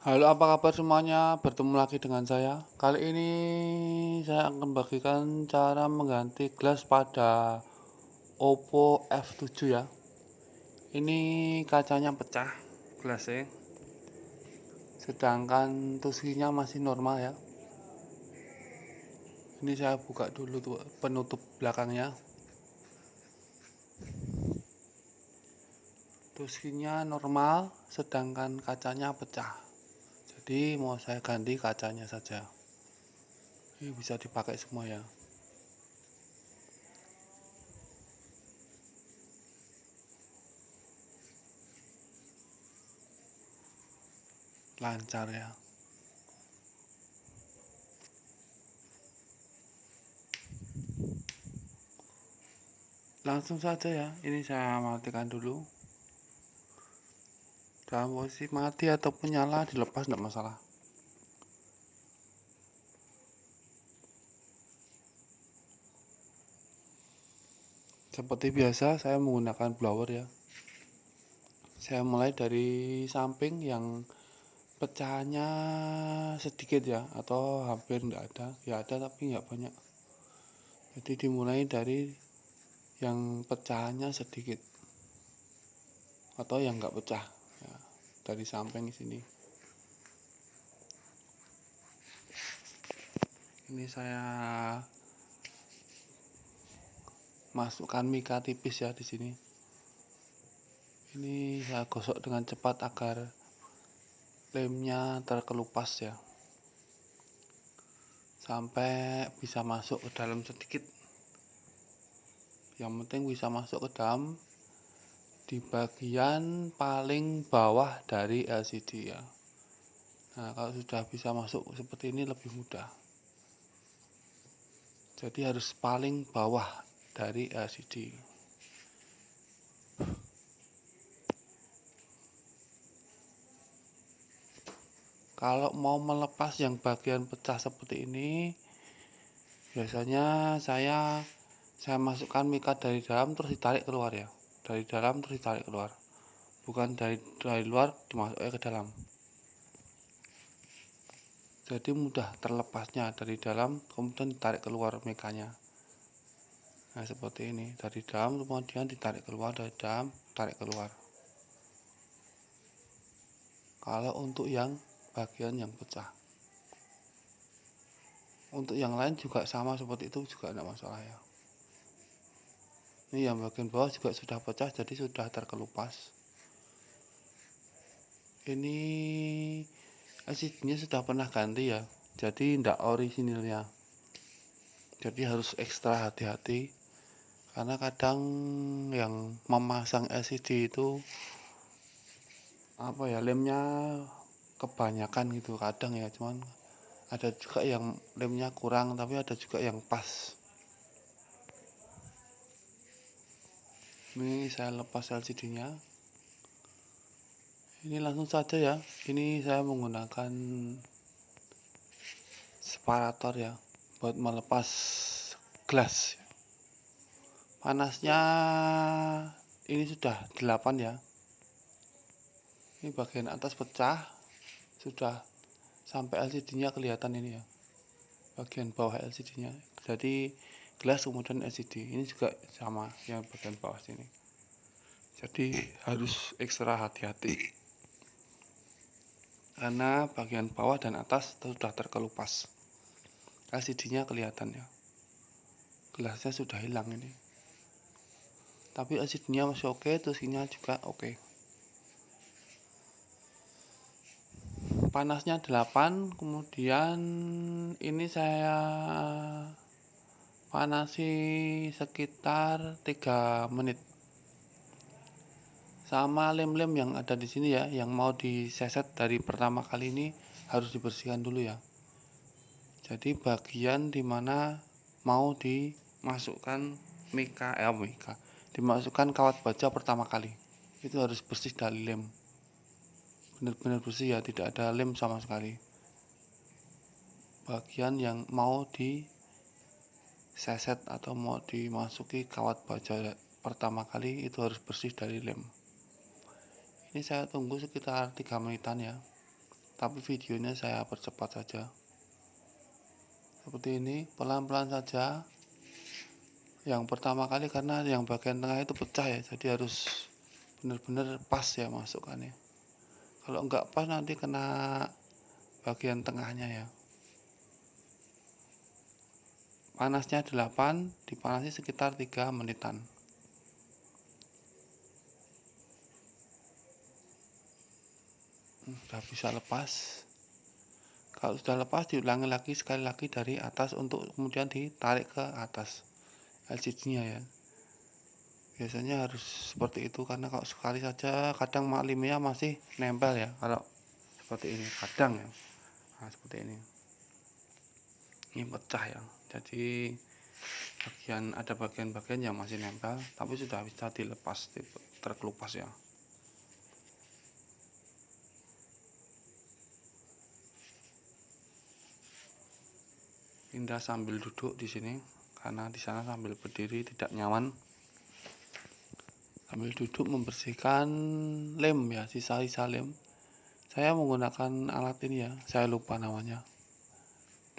Halo, apa kabar semuanya? Bertemu lagi dengan saya. Kali ini saya akan bagikan cara mengganti gelas pada Oppo F7 ya. Ini kacanya pecah, gelasnya. Sedangkan tuskinya masih normal ya. Ini saya buka dulu tuh penutup belakangnya. Tuskinya normal, sedangkan kacanya pecah. Jadi mau saya ganti kacanya saja. Ini bisa dipakai semua ya. Lancar ya. Langsung saja ya. Ini saya matikan dulu. Dalam posisi mati ataupun nyala dilepas tidak masalah. Seperti biasa saya menggunakan blower ya. Saya mulai dari samping yang pecahannya sedikit ya, atau hampir tidak ada. Ya ada tapi nggak banyak. Jadi dimulai dari yang pecahannya sedikit atau yang nggak pecah ya, dari samping sini. Ini saya masukkan mika tipis ya di sini. Ini saya gosok dengan cepat agar lemnya terkelupas ya, sampai bisa masuk ke dalam sedikit. Yang penting bisa masuk ke dalam di bagian paling bawah dari LCD ya. Nah, kalau sudah bisa masuk seperti ini lebih mudah. Jadi harus paling bawah dari LCD. Kalau mau melepas yang bagian pecah seperti ini, biasanya saya masukkan mika dari dalam terus ditarik keluar ya. Dari dalam terus ditarik keluar. Bukan dari luar dimasukkan ke dalam. Jadi mudah terlepasnya dari dalam kemudian ditarik keluar mikanya. Nah seperti ini, dari dalam kemudian ditarik keluar, dari dalam tarik keluar. Kalau untuk yang bagian yang pecah, untuk yang lain juga sama seperti itu, juga tidak masalah ya. Ini yang bagian bawah juga sudah pecah, jadi sudah terkelupas. Ini LCD-nya sudah pernah ganti ya, jadi tidak orisinilnya. Jadi harus ekstra hati-hati, karena kadang yang memasang LCD itu apa ya, lemnya kebanyakan gitu kadang ya, cuman ada juga yang lemnya kurang tapi ada juga yang pas. Ini saya lepas LCD-nya. Ini langsung saja ya. Ini saya menggunakan separator ya buat melepas gelas. Panasnya ini sudah 8 ya. Ini bagian atas pecah, sudah sampai LCD-nya kelihatan ini ya. Bagian bawah LCD-nya. Jadi gelas kemudian LCD. Ini juga sama yang bagian bawah sini. Jadi harus ekstra hati-hati. Karena bagian bawah dan atas sudah terkelupas. LCD-nya kelihatan ya. Gelasnya sudah hilang ini. Tapi LCD-nya masih oke, tuskinya juga oke. Panasnya 8, kemudian ini saya panasi sekitar 3 menit. Sama lem-lem yang ada di sini ya, yang mau diseset dari pertama kali ini harus dibersihkan dulu ya. Jadi bagian dimana mau dimasukkan dimasukkan kawat baja pertama kali, itu harus bersih dari lem, benar-benar bersih ya, tidak ada lem sama sekali. Bagian yang mau diseset atau mau dimasuki kawat baja pertama kali itu harus bersih dari lem. Ini saya tunggu sekitar 3 menitan ya. tapi videonya saya percepat saja. Seperti ini, pelan-pelan saja. Yang pertama kali karena yang bagian tengah itu pecah ya, jadi harus benar-benar pas ya masukkannya. Kalau enggak pas nanti kena bagian tengahnya ya. Panasnya 8, dipanasi sekitar 3 menitan. Sudah bisa lepas. Kalau sudah lepas, diulangi lagi sekali lagi dari atas untuk kemudian ditarik ke atas LCD-nya ya. Biasanya harus seperti itu karena kalau sekali saja kadang maklimnya masih nempel ya. Kalau seperti ini kadang ya. Nah, seperti ini pecah ya. Jadi ada bagian-bagian yang masih nempel tapi sudah bisa dilepas, terkelupas ya. Pindah sambil duduk di sini karena di sana sambil berdiri tidak nyaman. Sambil duduk membersihkan lem ya, sisa-sisa lem. Saya menggunakan alat ini ya, saya lupa namanya.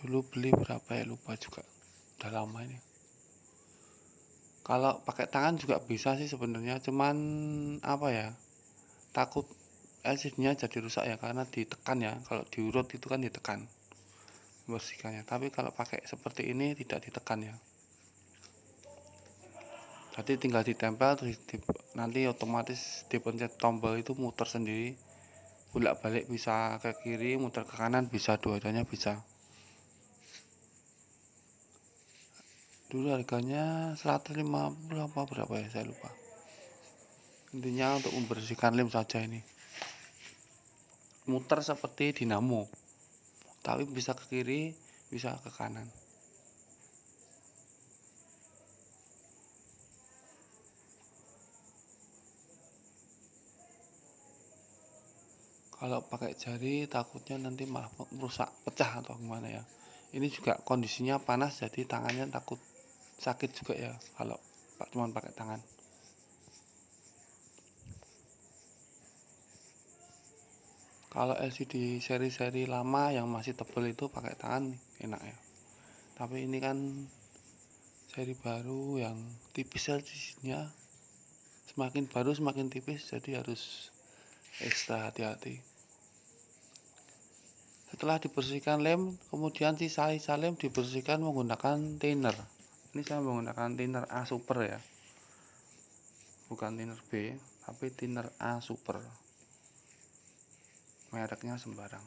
Dulu beli berapa ya, lupa juga. Udah lama ini. Kalau pakai tangan juga bisa sih sebenarnya, cuman apa ya? Takut LCD-nya jadi rusak ya karena ditekan ya. Kalau diurut itu kan ditekan bersihkannya. Tapi kalau pakai seperti ini tidak ditekan ya. Jadi tinggal ditempel terus nanti otomatis dipencet tombol itu muter sendiri. Bolak-balik bisa ke kiri, muter ke kanan bisa, dua-duanya bisa. Dulu harganya 150 apa berapa ya, saya lupa. Intinya untuk membersihkan lem saja ini. Muter seperti dinamo, tapi bisa ke kiri, bisa ke kanan. Kalau pakai jari takutnya nanti malah merusak, pecah atau gimana ya. Ini juga kondisinya panas jadi tangannya takut sakit juga ya kalau cuma pakai tangan. Kalau LCD seri-seri lama yang masih tebal itu pakai tangan enak ya. Tapi ini kan seri baru yang tipis LCD-nya, semakin baru semakin tipis, jadi harus ekstra hati-hati. Setelah dibersihkan lem, kemudian sisa-sisa lem dibersihkan menggunakan thinner. Ini saya menggunakan thinner A Super ya, bukan thinner B, tapi thinner A Super. Mereknya sembarang.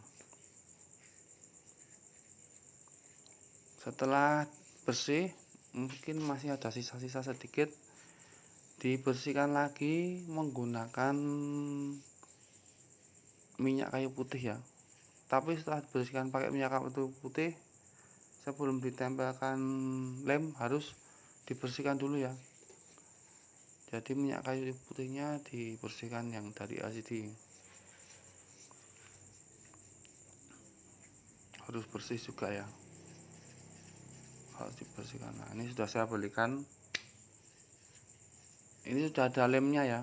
Setelah bersih, mungkin masih ada sisa-sisa sedikit, dibersihkan lagi menggunakan minyak kayu putih ya. Tapi setelah dibersihkan pakai minyak kayu putih, sebelum ditempelkan lem harus dibersihkan dulu ya. Jadi minyak kayu putihnya dibersihkan yang dari LCD. Harus bersih juga ya. Harus dibersihkan. Nah, ini sudah saya belikan. Ini sudah ada lemnya ya.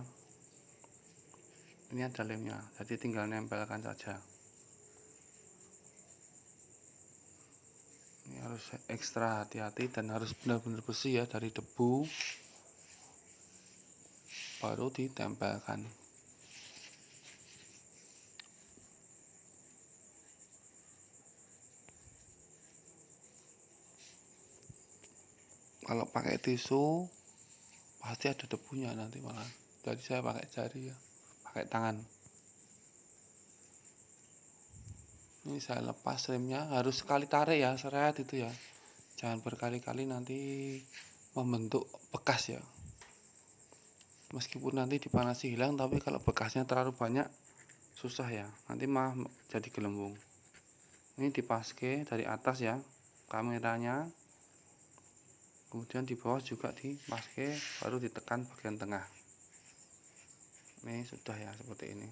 Ini ada lemnya, jadi tinggal nempelkan saja. Ini harus ekstra hati-hati dan harus benar-benar bersih ya dari debu, baru ditempelkan. Kalau pakai tisu pasti ada debunya nanti malah. Jadi saya pakai jari ya, pakai tangan. Ini saya lepas remnya, harus sekali tarik ya, seret itu ya. Jangan berkali-kali nanti membentuk bekas ya. Meskipun nanti dipanasi hilang, tapi kalau bekasnya terlalu banyak susah ya, nanti malah jadi gelembung. Ini dipaske dari atas ya kameranya, kemudian di bawah juga dipaske, baru ditekan bagian tengah. Ini sudah ya seperti ini,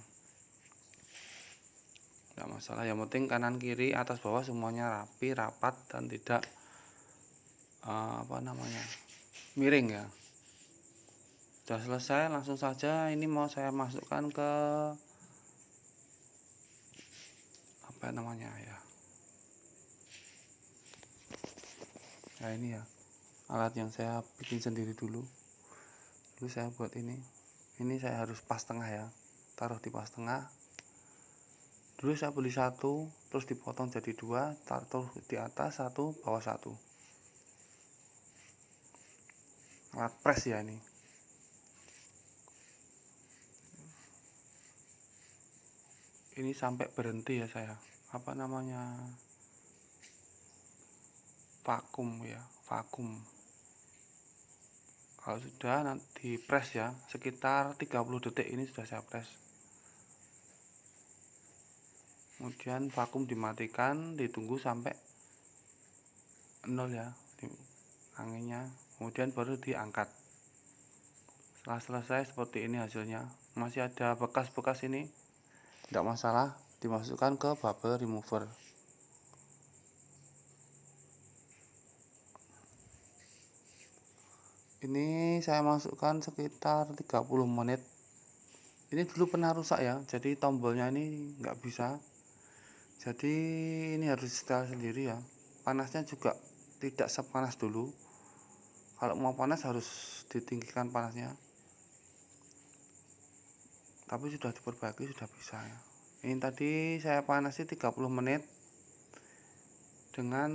tidak masalah, yang penting kanan kiri atas bawah semuanya rapi, rapat, dan tidak miring ya. Sudah selesai, langsung saja ini mau saya masukkan ke apa namanya ya, nah ini ya alat yang saya bikin sendiri dulu saya buat ini saya harus pas tengah ya, taruh di pas tengah. Dulu saya beli satu terus dipotong jadi dua, taruh di atas satu, bawah satu. Alat press ya ini. Ini sampai berhenti ya saya, apa namanya, vakum ya, vakum. Kalau sudah nanti press ya, sekitar 30 detik ini sudah saya press. Kemudian vakum dimatikan, ditunggu sampai 0 ya anginnya, kemudian baru diangkat. Setelah selesai seperti ini hasilnya. Masih ada bekas-bekas ini, tidak masalah, dimasukkan ke bubble remover. Ini saya masukkan sekitar 30 menit. Ini dulu pernah rusak ya, jadi tombolnya ini nggak bisa, jadi ini harus setel sendiri ya. Panasnya juga tidak sepanas dulu, kalau mau panas harus ditinggikan panasnya, tapi sudah diperbaiki, sudah bisa ya. Ini tadi saya panasi 30 menit dengan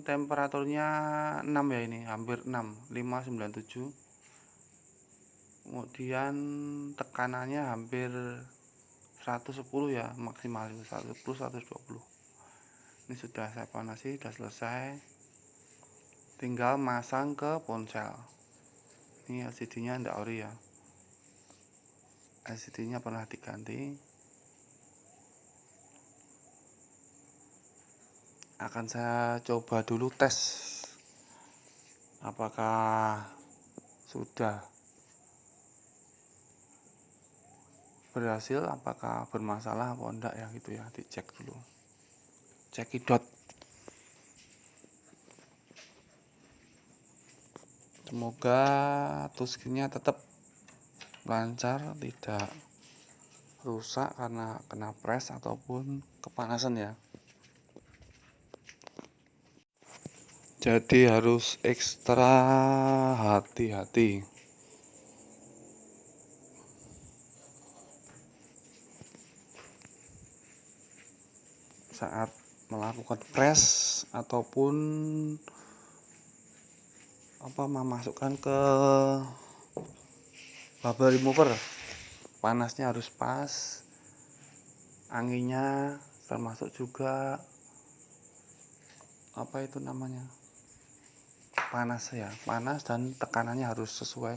temperaturnya 6 ya, ini hampir 6, 597. Kemudian tekanannya hampir 110 ya, maksimal 110 120. Ini sudah saya panasi, sudah selesai, tinggal masang ke ponsel. Ini LCD nya ndak ori ya, LCD nya pernah diganti. Akan saya coba dulu tes apakah sudah berhasil, apakah bermasalah apa enggak ya, gitu ya, dicek dulu, cekidot. Semoga touchscreen-nya tetap lancar, tidak rusak karena kena press ataupun kepanasan ya. Jadi harus ekstra hati-hati saat melakukan press ataupun memasukkan ke bubble remover. Panasnya harus pas, anginnya termasuk juga apa itu namanya, panas ya, panas dan tekanannya harus sesuai.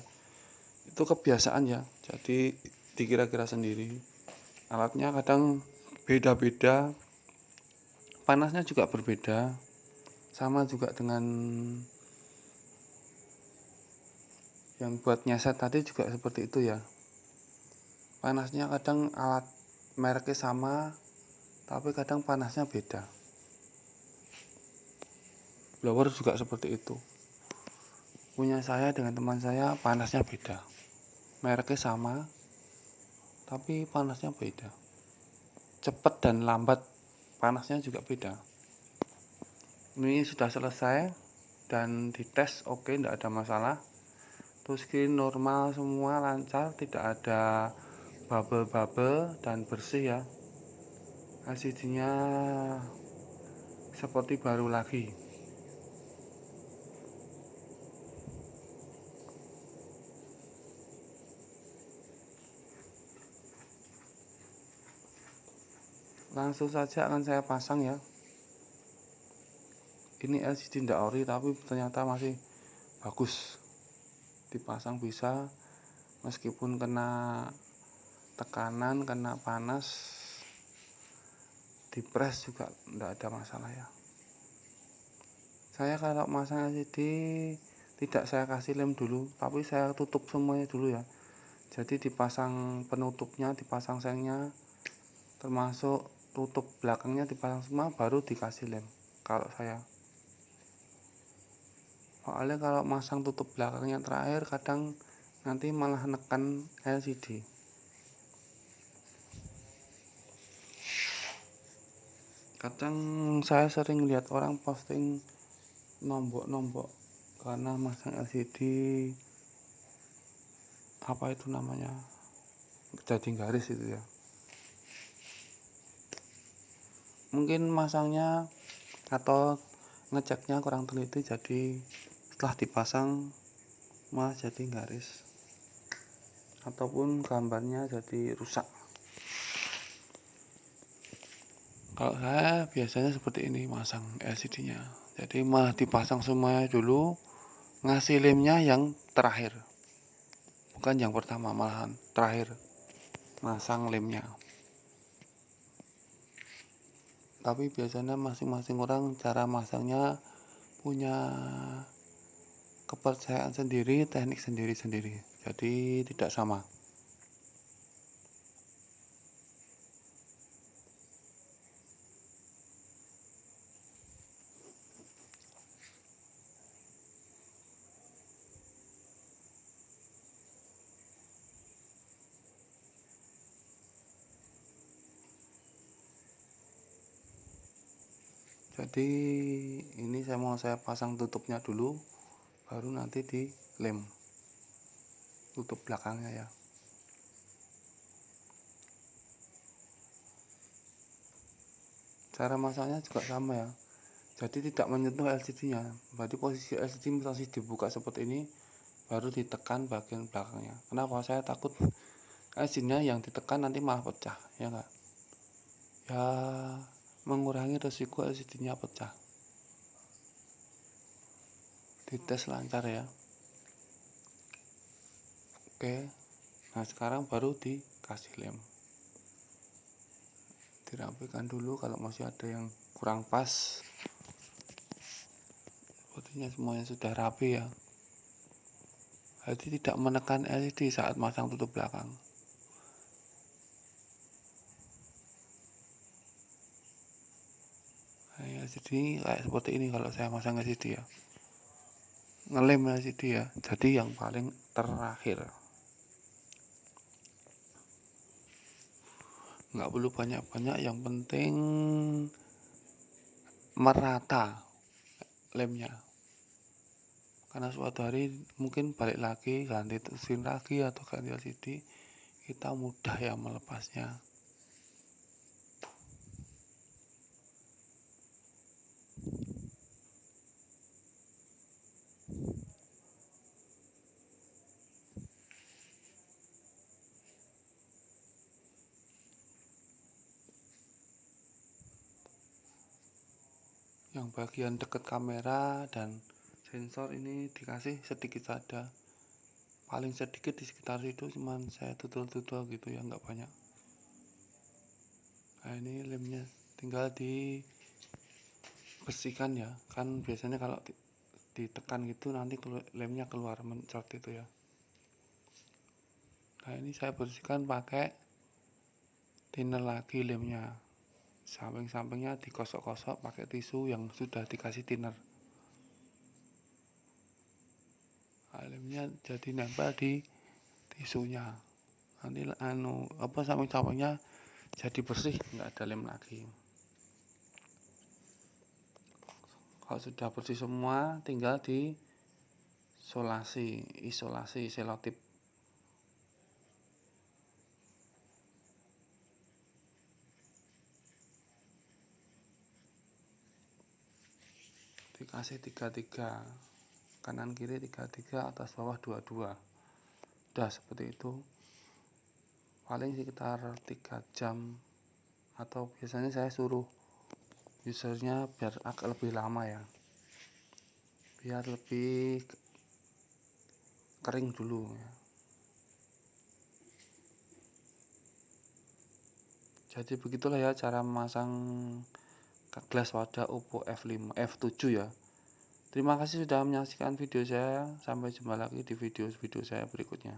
Itu kebiasaan ya, jadi dikira-kira sendiri. Alatnya kadang beda-beda, panasnya juga berbeda. Sama juga dengan yang buat nyeset tadi juga seperti itu ya, panasnya kadang alat mereknya sama tapi kadang panasnya beda. Blower juga seperti itu, punya saya dengan teman saya panasnya beda, mereknya sama tapi panasnya beda, cepat dan lambat panasnya juga beda. Ini sudah selesai dan dites oke, tidak ada masalah, touchscreen normal semua, lancar, tidak ada bubble-bubble dan bersih ya. LCD nya seperti baru lagi. Langsung saja akan saya pasang ya. Ini LCD ndak ori tapi ternyata masih bagus, dipasang bisa meskipun kena tekanan, kena panas, dipres juga ndak ada masalah ya. Saya kalau masang LCD tidak saya kasih lem dulu, tapi saya tutup semuanya dulu ya. Jadi dipasang penutupnya, dipasang sengnya, termasuk tutup belakangnya dipasang semua, baru dikasih lem kalau saya. Soalnya kalau masang tutup belakangnya terakhir kadang nanti malah nekan LCD. Kadang saya sering lihat orang posting nombok-nombok karena masang LCD, apa itu namanya, jadi garis itu ya. Mungkin masangnya atau ngeceknya kurang teliti, jadi setelah dipasang malah jadi garis ataupun gambarnya jadi rusak. Kalau saya biasanya seperti ini masang LCD-nya, jadi malah dipasang semuanya dulu, ngasih lemnya yang terakhir, bukan yang pertama, malahan terakhir masang lemnya. Tapi biasanya masing-masing orang cara masangnya punya kepercayaan sendiri, teknik sendiri-sendiri, jadi tidak sama. Jadi ini saya pasang tutupnya dulu, baru nanti di lem tutup belakangnya ya. Cara masangnya juga sama ya, jadi tidak menyentuh LCD-nya. Berarti posisi LCD masih dibuka seperti ini, baru ditekan bagian belakangnya. Kenapa? Saya takut LCD-nya yang ditekan nanti malah pecah, ya enggak? Ya, mengurangi resiko LCD-nya pecah. Dites lancar ya. Oke, nah sekarang baru dikasih lem. Dirapikan dulu kalau masih ada yang kurang pas. Sepertinya semuanya sudah rapi ya. Jadi tidak menekan LCD saat masang tutup belakang. Nah, LCD kayak seperti ini kalau saya masang LCD ya. Ngelem LCD ya, jadi yang paling terakhir. Nggak perlu banyak-banyak, yang penting merata lemnya. Karena suatu hari mungkin balik lagi, ganti mesin lagi atau ganti LCD, kita mudah ya melepasnya. Yang bagian dekat kamera dan sensor ini dikasih sedikit saja, paling sedikit di sekitar itu, cuman saya tutul-tutul gitu ya, nggak banyak. Nah ini lemnya tinggal dibersihkan ya, kan biasanya kalau ditekan gitu nanti lemnya keluar mencret itu ya. Nah ini saya bersihkan pakai thinner lagi lemnya, samping-sampingnya digosok-gosok pakai tisu yang sudah dikasih thinner. Nah, lemnya jadi nempel di tisunya, nanti samping-sampingnya jadi bersih, nggak ada lem lagi. Kalau sudah bersih semua, tinggal di isolasi selotip. Dikasih 3-3, kanan kiri 3-3, atas bawah 2-2. Udah seperti itu, paling sekitar 3 jam, atau biasanya saya suruh usernya biar agak lebih lama ya, biar lebih kering dulu ya. Jadi begitulah ya cara memasang gelas wadah Oppo F7 ya. Terima kasih sudah menyaksikan video saya. Sampai jumpa lagi di video-video saya berikutnya.